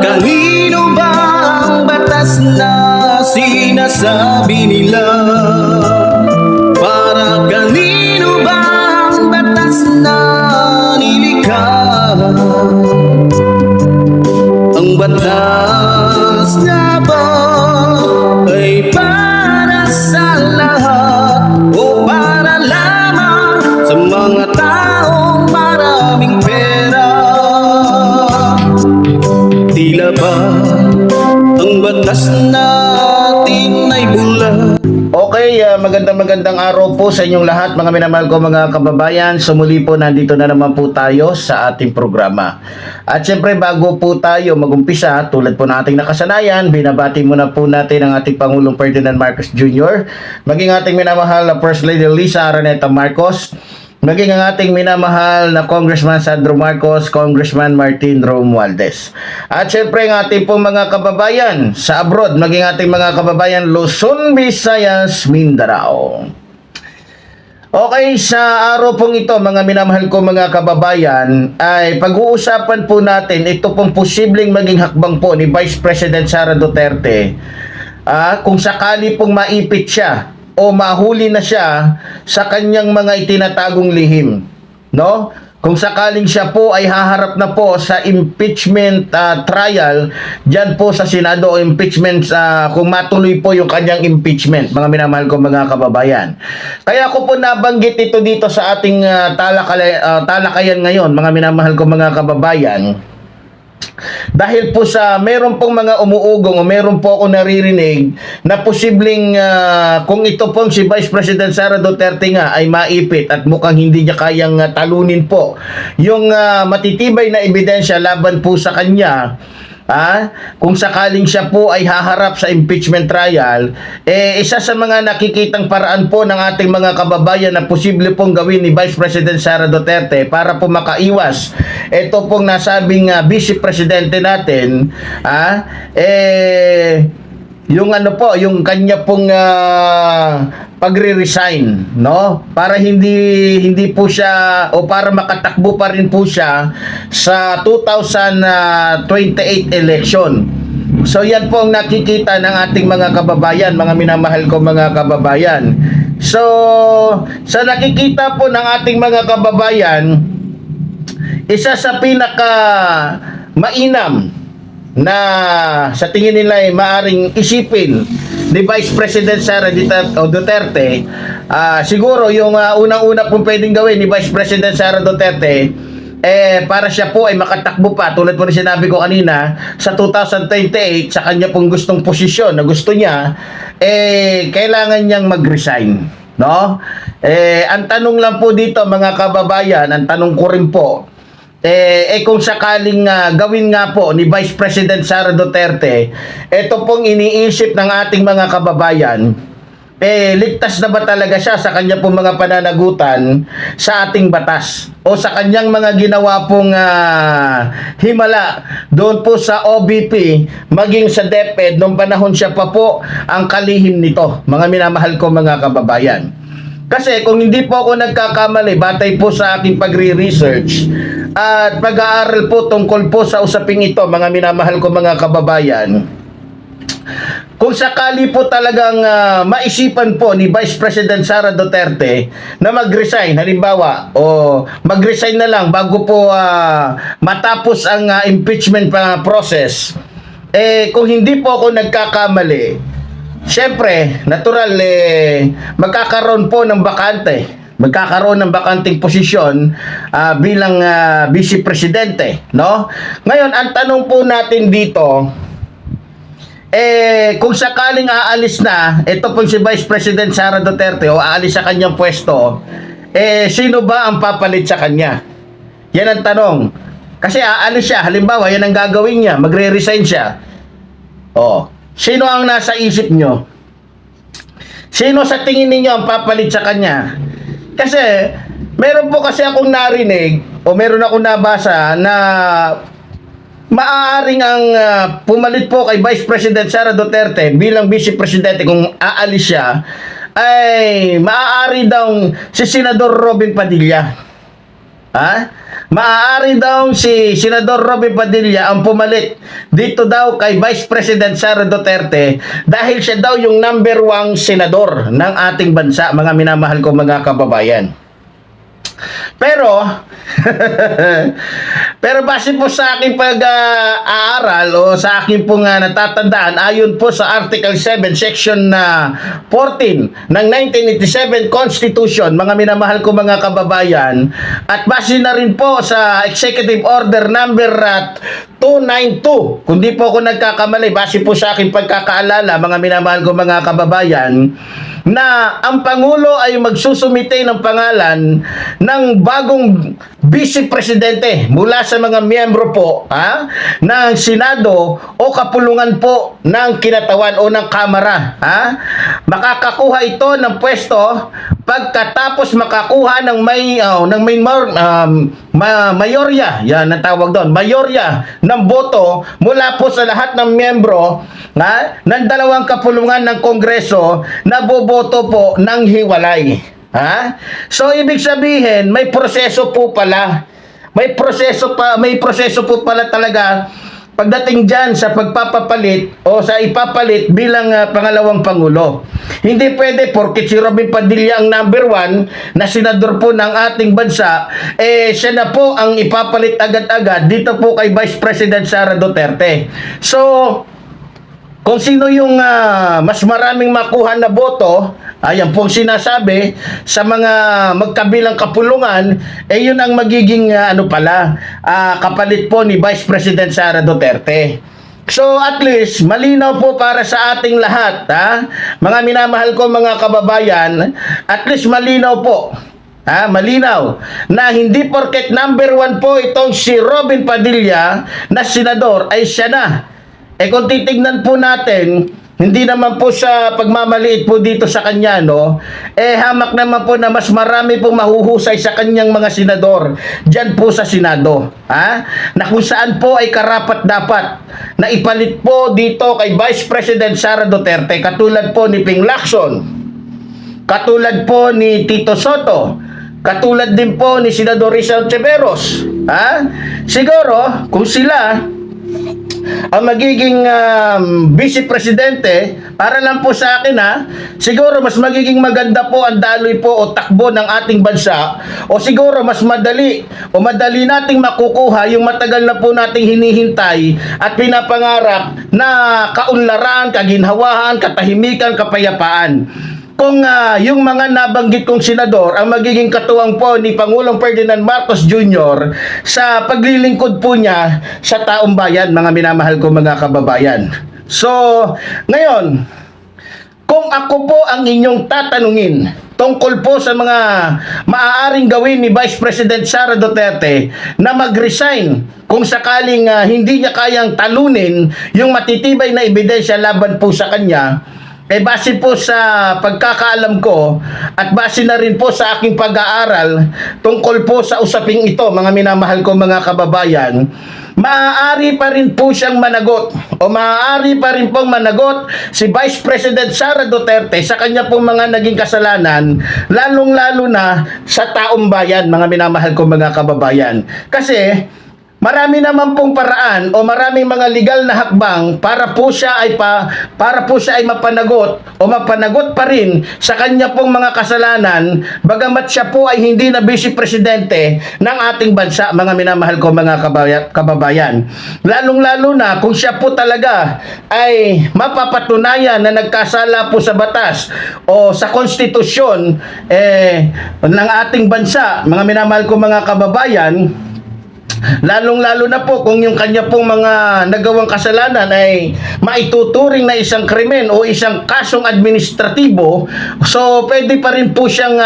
kanino ba ang batas na sinasabi nila? Para kanino ba ang batas na nilikha? Ang batas nga ba ay para sa lahat o para lamang sa mga taong maraming pera? Tila ba ang batas natin ay bulag? Okay, magandang araw po sa inyong lahat, mga minamahal ko mga kababayan. So muli po, nandito na naman po tayo sa ating programa. At syempre, bago po tayo magumpisa, tulad po ng ating nakasanayan, binabati muna po natin ang ating Pangulong Ferdinand Marcos Jr., maging ating minamahal na First Lady Lisa Araneta Marcos, maging ang ating minamahal na Congressman Sandro Marcos, Congressman Martin Romualdez. At syempre ang ating pong mga kababayan sa abroad, maging ating mga kababayan Luzon, Visayas, Mindanao. Okay, sa araw pong ito, mga minamahal ko mga kababayan, ay pag-uusapan po natin ito pong posibleng maging hakbang po ni Vice President Sara Duterte kung sakali pong maipit siya o mahuli na siya sa kanyang mga itinatagong lihim, no? Kung sakaling siya po ay haharap na po sa impeachment trial diyan po sa Senado, o impeachment kung matuloy po yung kanyang impeachment, mga minamahal ko mga kababayan. Kaya ako po nabanggit ito dito sa ating talakayan ngayon, mga minamahal ko mga kababayan. Dahil po sa meron pong mga umuugong o meron po ako naririnig na posibleng kung ito pong si Vice President Sara Duterte nga ay maipit at mukhang hindi niya kayang talunin po yung matitibay na ebidensya laban po sa kanya, kung sakaling siya po ay haharap sa impeachment trial, isa sa mga nakikitang paraan po ng ating mga kababayan na posible pong gawin ni Vice President Sara Duterte para po makaiwas ito pong nasabing vice presidente natin, yung yung kanya pong pagre-resign, no? Para hindi po siya, o para makatakbo pa rin po siya sa 2028 election. So yan po ang nakikita ng ating mga kababayan, mga minamahal ko mga kababayan. So sa nakikita po ng ating mga kababayan, isa sa pinaka mainam na sa tingin nila ay maaring isipin ni Vice President Sara Duterte, siguro yung unang-una pong pwedeng gawin ni Vice President Sara Duterte, para siya po ay makatakbo pa, tulad po na sinabi ko kanina, sa 2028 sa kanya pong gustong posisyon na gusto niya, kailangan niyang mag-resign, no? Ang tanong lang po dito mga kababayan, ang tanong ko rin po, kung sakaling gawin nga po ni Vice President Sara Duterte ito pong iniisip ng ating mga kababayan, ligtas na ba talaga siya sa kanya pong mga pananagutan sa ating batas o sa kanyang mga ginawa pong himala doon po sa OBP maging sa DepEd nung panahon siya pa po ang kalihim nito, mga minamahal ko mga kababayan. Kasi kung hindi po ako nagkakamali, batay po sa aking pagre-research at pag-aaral po tungkol po sa usaping ito, mga minamahal ko mga kababayan, kung sakali po talagang maisipan po ni Vice President Sara Duterte na mag-resign, halimbawa, o mag-resign na lang bago po matapos ang impeachment process, kung hindi po ako nagkakamali, siyempre, natural, magkakaroon po ng bakante. Magkakaroon ng bakanting posisyon bilang vice presidente, no? Ngayon, ang tanong po natin dito, kung sakaling aalis na, ito po si Vice President Sara Duterte o aalis sa kanyang pwesto, sino ba ang papalit sa kanya? Yan ang tanong. Kasi aalis siya, halimbawa, yan ang gagawin niya, magre-resign siya. Sino ang nasa isip nyo? Sino sa tingin ninyo ang papalit sa kanya? Kasi, meron po kasi akong narinig o meron akong nabasa na maaaring ang pumalit po kay Vice President Sara Duterte bilang Vice Presidente kung aalis siya, ay maaari daw si Senador Robin Padilla. maaari daw si Senador Robin Padilla ang pumalit dito daw kay Vice President Sara Duterte dahil siya daw yung number 1 senador ng ating bansa, mga minamahal ko mga kababayan. Pero pero base po sa aking pag-aaral o sa aking pong natatandaan, ayon po sa Article 7 Section 14 ng 1987 Constitution, mga minamahal ko mga kababayan, at base na rin po sa Executive Order number 292, kung di po ako nagkakamali, base po sa aking pagkakaalala, mga minamahal ko mga kababayan, na ang Pangulo ay magsusumite ng pangalan ng bagong Vice Presidente mula sa mga miyembro po ng Senado o kapulungan po ng kinatawan o ng Kamara. Makakakuha ito ng pwesto pagkatapos makakuha ng mayorya, yan ang tawag doon, mayorya ng boto mula po sa lahat ng miyembro ng dalawang kapulungan ng Kongreso na boboto po ng hiwalay. So ibig sabihin, may proseso po pala. May proseso po pala talaga pagdating diyan sa pagpapapalit o sa ipapalit bilang pangalawang pangulo. Hindi pwede porket si Robin Padilla ang number 1 na senador po ng ating bansa, siya na po ang ipapalit agad-agad dito po kay Vice President Sara Duterte. So kung sino yung mas maraming makuha na boto, ayan pong sinasabi sa mga magkabilang kapulungan, yun ang magiging kapalit po ni Vice President Sara Duterte. So at least malinaw po para sa ating lahat, mga minamahal ko mga kababayan, at least malinaw po. Malinaw na hindi porket number 1 po itong si Robin Padilla na senador ay siya na. Kung titignan po natin, hindi naman po sa pagmamaliit po dito sa kanya, hamak naman po na mas marami pong mahuhusay sa kanyang mga senador dyan po sa Senado. Na kung saan po ay karapat-dapat na ipalit po dito kay Vice President Sara Duterte, katulad po ni Ping Lacson, katulad po ni Tito Soto, katulad din po ni Senador Rizal Tiveros. Siguro, kung sila ang magiging vice presidente, para lang po sa akin siguro mas magiging maganda po ang daloy po o takbo ng ating bansa, o siguro mas madali nating makukuha yung matagal na po nating hinihintay at pinapangarap na kaunlaran, kaginhawahan, katahimikan, kapayapaan. Kung yung mga nabanggit kong senador ang magiging katuwang po ni Pangulong Ferdinand Marcos Jr. sa paglilingkod po niya sa taong bayan, mga minamahal ko mga kababayan. So, ngayon, kung ako po ang inyong tatanungin tungkol po sa mga maaaring gawin ni Vice President Sara Duterte na mag-resign kung sakaling hindi niya kayang talunin yung matitibay na ebidensya laban po sa kanya, base po sa pagkakaalam ko at base na rin po sa aking pag-aaral tungkol po sa usaping ito, mga minamahal ko mga kababayan, maaari pa rin po siyang managot o maaari pa rin pong managot si Vice President Sara Duterte sa kanya pong mga naging kasalanan, lalong-lalo na sa taong bayan, mga minamahal ko mga kababayan. Kasi marami naman pong paraan o maraming mga legal na hakbang para po siya ay mapanagot o mapanagot pa rin sa kanya pong mga kasalanan, bagamat siya po ay hindi na vice presidente ng ating bansa, mga minamahal ko mga kababayan. Lalong-lalo na kung siya po talaga ay mapapatunayan na nagkasala po sa batas o sa konstitusyon ng ating bansa, mga minamahal ko mga kababayan. Lalong-lalo na po kung yung kanya pong mga nagawang kasalanan ay maituturing na isang krimen o isang kasong administratibo, so pwede pa rin po siyang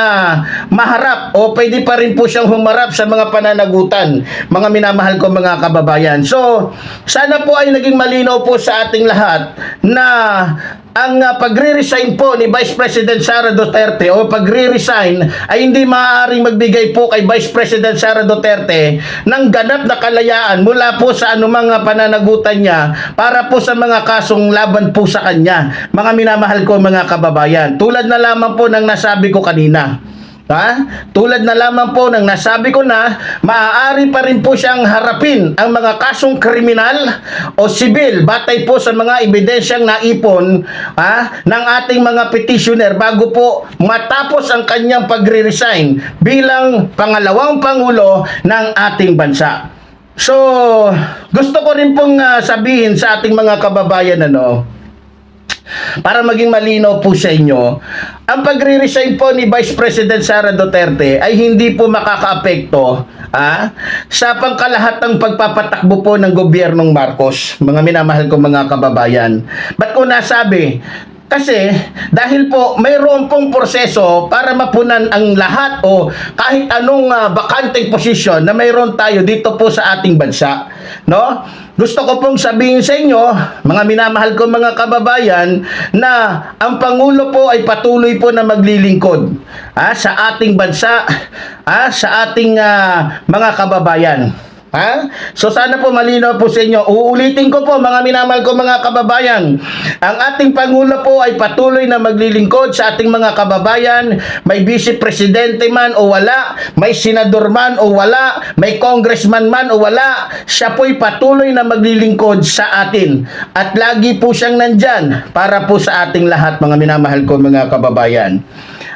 maharap o pwede pa rin po siyang humarap sa mga pananagutan, mga minamahal ko mga kababayan. So sana po ay naging malinaw po sa ating lahat na ang pagre-resign po ni Vice President Sara Duterte o pagre-resign ay hindi maaaring magbigay po kay Vice President Sara Duterte ng ganap na kalayaan mula po sa anumang pananagutan niya para po sa mga kasong laban po sa kanya, mga minamahal ko mga kababayan. Tulad na lamang po ng nasabi ko kanina, Tulad na lamang po ng nasabi ko na, maaari pa rin po siyang harapin ang mga kasong kriminal o sibil batay po sa mga ebidensyang naipon ng ating mga petitioner bago po matapos ang kanyang pagre-resign bilang pangalawang pangulo ng ating bansa. So, gusto ko rin pong sabihin sa ating mga kababayan para maging malinaw po sa inyo, ang pagre-resign po ni Vice President Sara Duterte ay hindi po makakaapekto sa pangkalahatang pagpapatakbo po ng gobyernong Marcos, mga minamahal ko mga kababayan. Ba't ko nasabi? Kasi dahil po mayroon pong proseso para mapunan ang lahat o kahit anong bakanteng posisyon na mayroon tayo dito po sa ating bansa, no? Gusto ko pong sabihin sa inyo, mga minamahal ko mga kababayan, na ang Pangulo po ay patuloy po na maglilingkod sa ating bansa, sa ating mga kababayan. So sana po malinaw po sa inyo. Uulitin ko po mga minamahal ko mga kababayan. Ang ating Pangulo po ay patuloy na maglilingkod sa ating mga kababayan. May Vice Presidente man o wala, may Senador man o wala, may Congressman man o wala, siya po'y patuloy na maglilingkod sa atin. At lagi po siyang nandyan para po sa ating lahat mga minamahal ko mga kababayan.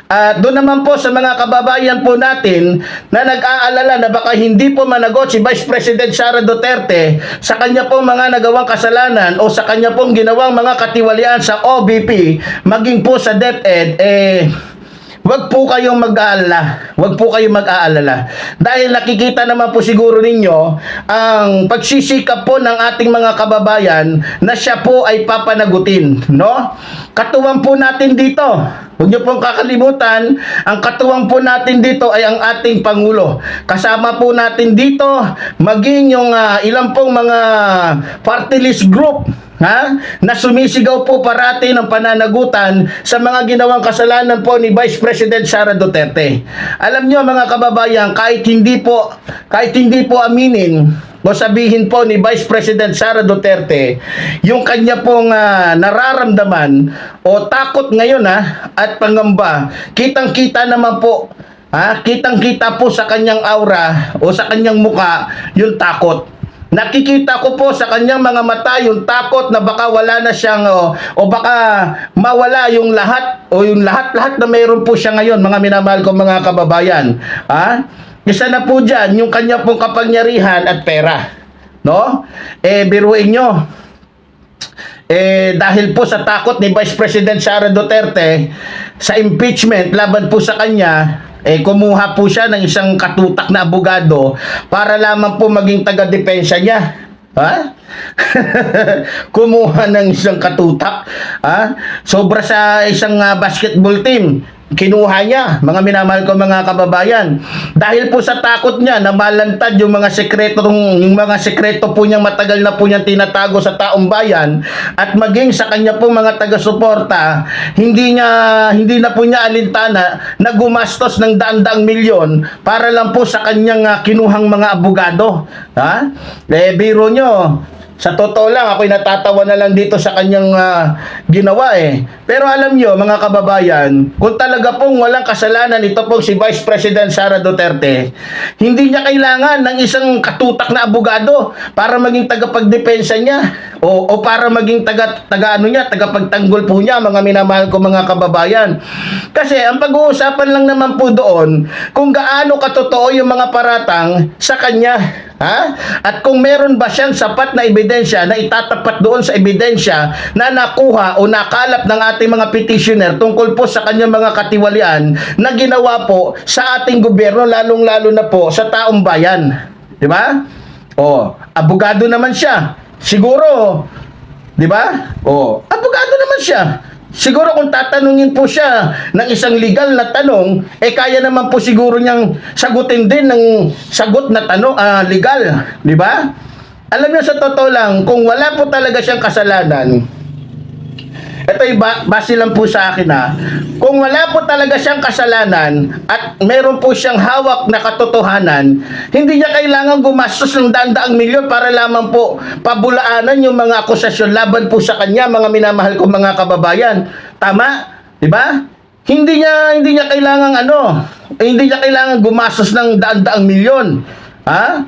Doon naman po sa mga kababayan po natin na nag-aalala na baka hindi po managot si Vice President Sara Duterte sa kanya pong mga nagawang kasalanan o sa kanya pong ginawang mga katiwalian sa OVP, maging po sa DepEd, wag po kayong mag-aalala. Wag po kayong mag-aalala. Dahil nakikita naman po siguro ninyo ang pagsisikap po ng ating mga kababayan na siya po ay papanagutin, no? Katuwang po natin dito. Huwag niyo pong kakalimutan, ang katuwang po natin dito ay ang ating Pangulo. Kasama po natin dito maging yung ilang pong mga party list group na sumisigaw po parati ng pananagutan sa mga ginawang kasalanan po ni Vice President Sara Duterte. Alam niyo mga kababayan, kahit hindi po aminin o sabihin po ni Vice President Sara Duterte yung kanya pong nararamdaman o takot ngayon at pangamba, kitang-kita naman po, kitang-kita po sa kanyang aura o sa kanyang muka yung takot. Nakikita ko po sa kanyang mga mata yung takot na baka wala na siyang o baka mawala yung lahat o yung lahat-lahat na mayroon po siya ngayon, mga minamahal ko mga kababayan. Isa na po dyan yung kanya pong kapangyarihan at pera, no? Biruin nyo, dahil po sa takot ni Vice President Sara Duterte sa impeachment laban po sa kanya, kumuha po siya ng isang katutak na abogado para lamang po maging taga-depensa niya. Kumuha ng isang katutak. Sobra sa isang basketball team. Kinuha niya, mga minamahal ko mga kababayan. Dahil po sa takot niya na malantad yung mga sekreto po niyang matagal na po niyang tinatago sa taong bayan at maging sa kanya po mga taga-suporta, hindi na po niya alintana na gumastos ng daan-daang milyon para lang po sa kanyang kinuhang mga abogado. Biro nyo, sa totoo lang, ako'y natatawa na lang dito sa kanyang ginawa Pero alam nyo, mga kababayan, kung talaga pong walang kasalanan ito pong si Vice President Sara Duterte, hindi niya kailangan ng isang katutak na abogado para maging tagapagdepensa niya o para maging tagapagtanggol po niya, mga minamahal ko mga kababayan. Kasi ang pag-uusapan lang naman po doon kung gaano katotoo yung mga paratang sa kanya. At kung meron ba siyang sapat na ebidensya na itatapat doon sa ebidensya na nakuha o nakalap ng ating mga petitioner tungkol po sa kanyang mga katiwalian na ginawa po sa ating gobyerno, lalong-lalo na po sa taong bayan. Di ba? Abogado naman siya. Siguro, di ba? Abogado naman siya. Siguro kung tatanungin po siya ng isang legal na tanong, kaya naman po siguro niyang sagutin din ng sagot na tanong legal, di ba? Alam niyo, sa totoo lang, kung wala po talaga siyang kasalanan, ito ay base lang po sa akin kung wala po talaga siyang kasalanan at meron po siyang hawak na katotohanan, hindi niya kailangan gumastos ng daan-daang milyon para lamang po pabulaanan yung mga akusasyon laban po sa kanya, mga minamahal ko mga kababayan. Tama? Di ba? hindi niya kailangan hindi niya kailangan gumastos ng daan-daang milyon. Ha?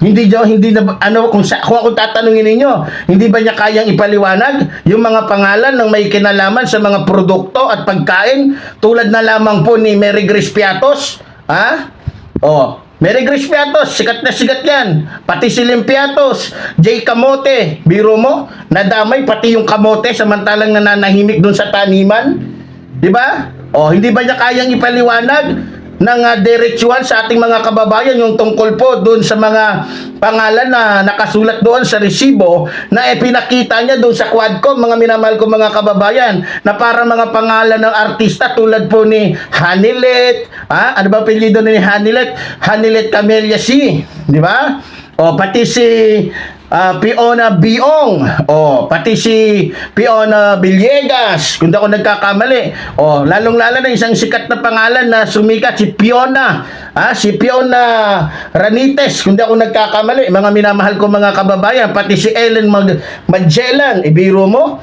Hindi na kung ako tatanungin ninyo, hindi ba niya kayang ipaliwanag yung mga pangalan ng may kinalaman sa mga produkto at pagkain tulad na lamang po ni Mary Grace Piatos? Ha? Mary Grace Piatos, sikat na sikat yan. Pati si Lim Piatos, J. Kamote, biro mo, nadamay pati yung kamote samantalang nananahimik dun sa taniman. Di ba? Hindi ba niya kayang ipaliwanag ng diretsuhan sa ating mga kababayan yung tungkol po doon sa mga pangalan na nakasulat doon sa resibo na pinakita niya doon sa Quadcom, mga minamahal ko mga kababayan, na para mga pangalan ng artista tulad po ni Hanilet, ano ba apelyido ni Hanilet? Hanilet Camellia C, di ba? Pati si Fiona Biong, pati si Fiona Villegas, kung di ako nagkakamali. Lalong-lalo na isang sikat na pangalan na sumikat, si Fiona, si Fiona Ranites, kung di ako nagkakamali. Mga minamahal ko mga kababayan, pati si Ellen Magellan, ibiro mo.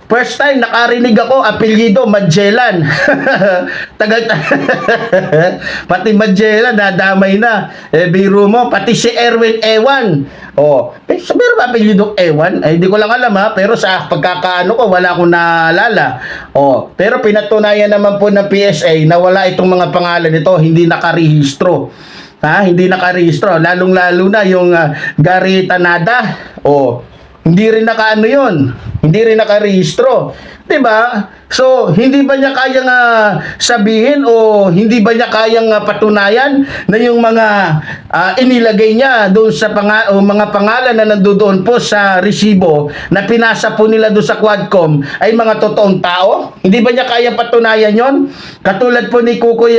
First time nakarinig ako, apelyido Magellan. Pati Magellan nadamay na. Biro mo, pati si Erwin Ewan. Meron ba apelyido Ewan? Hindi ko lang alam pero sa pagkakaano ko wala akong naalala. Pero pinatunayan naman po ng PSA na wala itong mga pangalan nito, hindi nakarehistro. Hindi nakarehistro, lalong-lalo na yung Gary Tanada. Hindi rin nakaano yun. Hindi rin nakarehistro. Diba? So, hindi ba niya kayang sabihin o hindi ba niya kayang patunayan na yung mga inilagay niya doon sa mga pangalan na nandoon po sa resibo na pinasa po nila doon sa Quadcom ay mga totoong tao? Hindi ba niya kayang patunayan yon? Katulad po ni Kukoy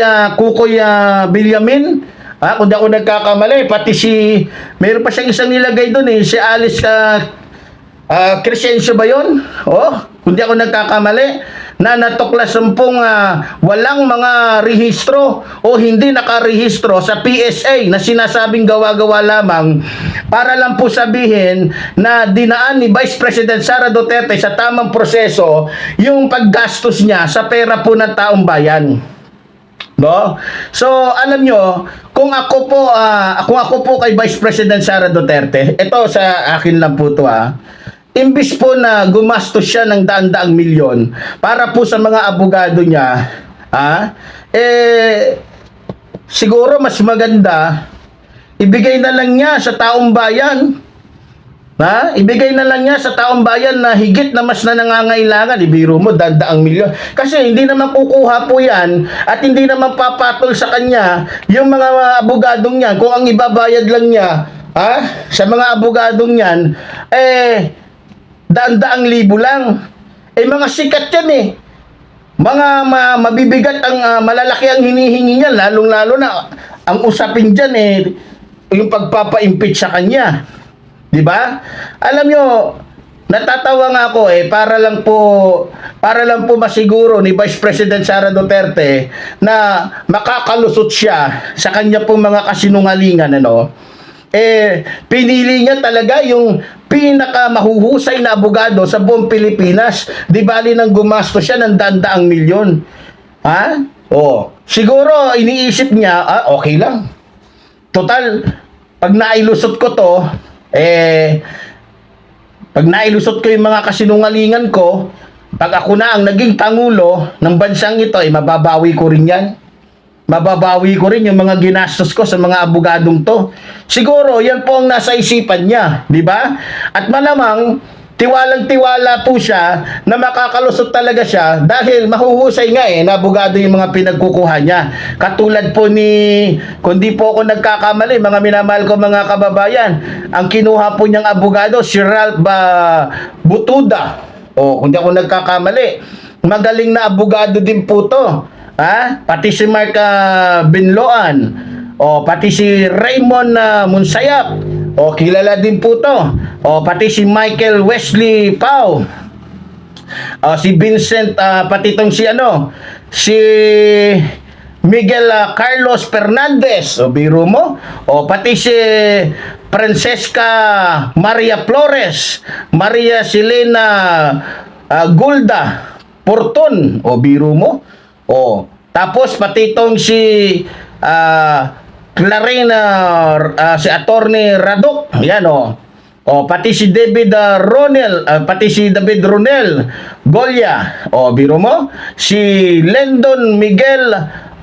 Bilyamin. Kung di ako nagkakamali, pati meron pa siyang isang nilagay doon si Alice Crescencio ba yun? Kung di ako nagkakamali, na natuklasan pong walang mga rehistro o hindi nakarehistro sa PSA na sinasabing gawa-gawa lamang para lang po sabihin na dinaan ni Vice President Sara Duterte sa tamang proseso yung paggastos niya sa pera po ng taong bayan. No? So, alam nyo, kung ako po kay Vice President Sara Duterte, ito sa akin lang po to imbis po na gumastos siya ng daan-daang milyon para po sa mga abogado niya, siguro mas maganda ibigay na lang niya sa taong bayan. Ibigay na lang niya sa taong bayan na higit na mas na nangangailangan. Ibiro mo, daan-daang milyon. Kasi hindi naman kukuha po yan at hindi naman papatol sa kanya yung mga abogadong yan. Kung ang ibabayad lang niya sa mga abogadong yan, daan-daang libo lang. Mga sikat yan mga mabibigat ang malalaki ang hinihingi niya, lalong-lalo na ang usapin dyan yung pagpapa-impeach sa kanya. Di ba? Alam nyo, natatawa nga ako para lang po masiguro ni Vice President Sara Duterte na makakalusot siya sa kanya pong mga kasinungalingan pinili niya talaga yung pinaka mahuhusay na abogado sa buong Pilipinas. Di bali nang gumastos siya ng daan-daang milyon. Siguro iniisip niya, okay lang. Total, pag nailusot ko to, pag nailusot ko yung mga kasinungalingan ko, pag ako na ang naging pangulo ng bansang ito, mababawi ko rin yan. Mababawi ko rin yung mga ginastos ko sa mga abogadong to. Siguro, yan po ang nasa isipan niya, di ba? At malamang, tiwalang-tiwala po siya na makakalusot talaga siya dahil mahuhusay nga na abogado yung mga pinagkukuha niya. Katulad po kung di po ako nagkakamali, mga minamahal ko mga kababayan, ang kinuha po niyang abogado, si Ralph Butuda. Kung di ako nagkakamali, magaling na abogado din po to. Pati si Mark Binloan, pati si Raymond Munsayap, kilala din po to. Pati si Michael Wesley Pau, si Vincent, pati itong si Miguel Carlos Fernandez, biro mo, pati si Francesca Maria Flores, Maria Selena Gulda, Porton. O, biro mo. O, tapos pati itong si Clarina, si Attorney Radok. Yan o. O, pati si David Ronel Golia. O, biro mo. Si Lendon Miguel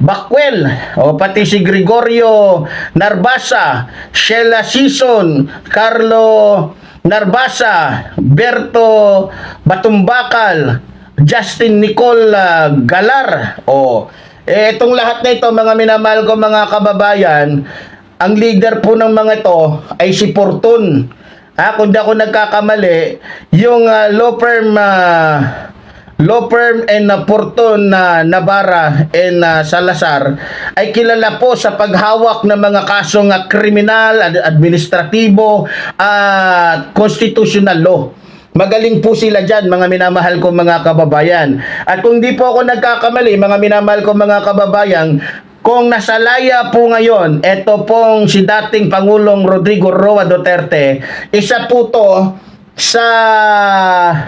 Backwell, o pati si Gregorio Narbasa, Sheila Sison, Carlo Narbasa, Berto Batumbakal, Justin Nicole Galar. O, itong lahat na ito, mga minamahal ko mga kababayan, ang leader po ng mga ito ay si Porton. Kung di ako nagkakamali, yung law firm and Porton Navarra and Salazar ay kilala po sa paghawak ng mga kasong kriminal, administratibo at constitutional law. Magaling po sila dyan, mga minamahal ko mga kababayan. At kung di po ako nagkakamali, mga minamahal ko mga kababayan, kung nasalaya po ngayon, eto pong si dating Pangulong Rodrigo Roa Duterte, isa po to sa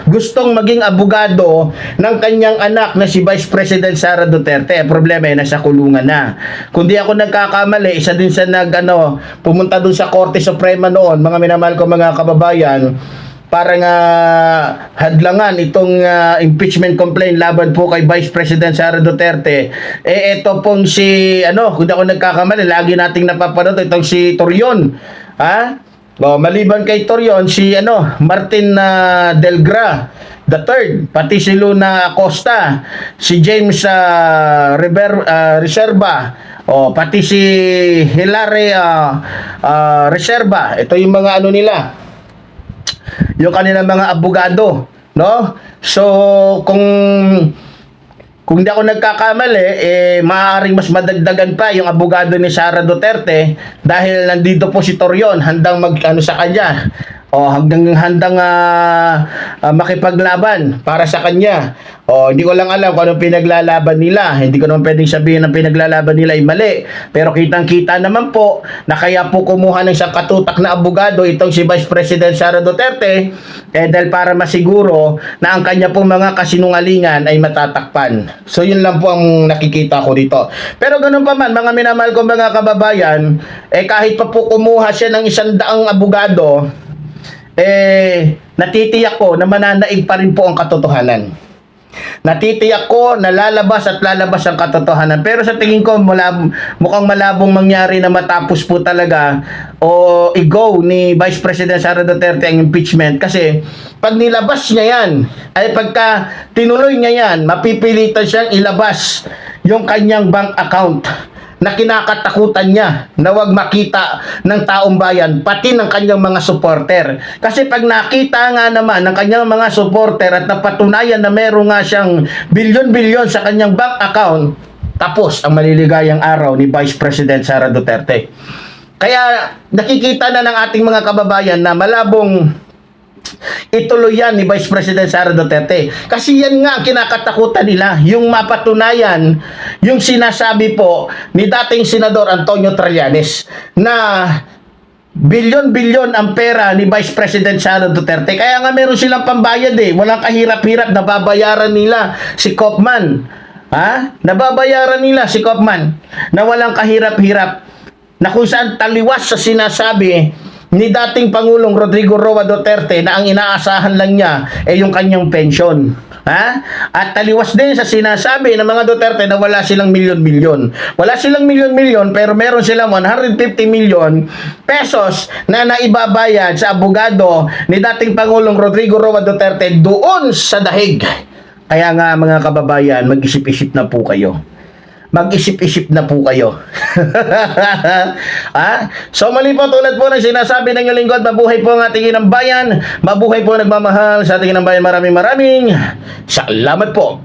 gustong maging abogado ng kanyang anak na si Vice President Sara Duterte. Problema ay nasa kulungan na. Kung di ako nagkakamali, isa din sa pumunta dun sa Korte Suprema noon, mga minamahal ko mga kababayan, para nga hadlangan itong impeachment complaint laban po kay Vice President Sara Duterte. Ito pong si kung di ako nagkakamali, lagi nating napapanood itong si Torion. Maliban kay Torion, si Martin Delgra the third, pati si Luna Acosta, si James Reserva, pati si Hilary Reserva. Ito yung mga nila, yung kanilang mga abogado, no? So kung di ako nagkakamali, maaaring mas madagdagan pa yung abogado ni Sara Duterte dahil nandito po si Torion, handang sa kanya. Handang makipaglaban para sa kanya. Hindi ko lang alam kung anong pinaglalaban nila. Hindi ko naman pwedeng sabihin na pinaglalaban nila ay mali. Pero kitang-kita naman po na kaya po kumuha ng isang katutak na abogado itong si Vice President Sara Duterte dahil para masiguro na ang kanya pong mga kasinungalingan ay matatakpan. So yun lang po ang nakikita ko dito. Pero ganun pa man, mga minamahal ko mga kababayan, kahit pa po kumuha siya ng 100 abogado, natitiyak ko na mananaig pa rin po ang katotohanan. Natitiyak ko na lalabas ang katotohanan. Pero sa tingin ko, mukhang malabong mangyari na matapos po talaga o i-go ni Vice President Sara Duterte ang impeachment. Kasi pag nilabas niya yan, ay pagka tinuloy niya yan, mapipilitan siyang ilabas yung kanyang bank account na kinakatakutan niya na wag makita ng taong bayan, pati ng kanyang mga supporter. Kasi pag nakita nga naman ng kanyang mga supporter at napatunayan na meron nga siyang bilyon-bilyon sa kanyang bank account, tapos ang maliligayang araw ni Vice President Sara Duterte. Kaya nakikita na ng ating mga kababayan na malabong ituloy yan ni Vice President Sara Duterte. Kasi yan nga ang kinakatakutan nila, yung mapatunayan yung sinasabi po ni dating Senador Antonio Trillanes na bilyon-bilyon ang pera ni Vice President Sara Duterte. Kaya nga meron silang pambayad walang kahirap-hirap, nababayaran nila si Kaufman. Nababayaran nila si Kaufman na walang kahirap-hirap, na kung saan taliwas sa sinasabi ni dating Pangulong Rodrigo Roa Duterte na ang inaasahan lang niya ay yung kanyang pensyon. At taliwas din sa sinasabi ng mga Duterte na wala silang milyon-milyon. Wala silang milyon-milyon pero meron silang 150 million pesos na naibabayad sa abogado ni dating Pangulong Rodrigo Roa Duterte doon sa dahig. Kaya nga mga kababayan, mag-isip-isip na po kayo. Mag-isip-isip na po kayo. So mali po, tulad po ng sinasabi ng inyong lingkod, mabuhay po ang ating inang bayan, mabuhay po ang nagmamahal sa ating inang bayan. Maraming salamat po.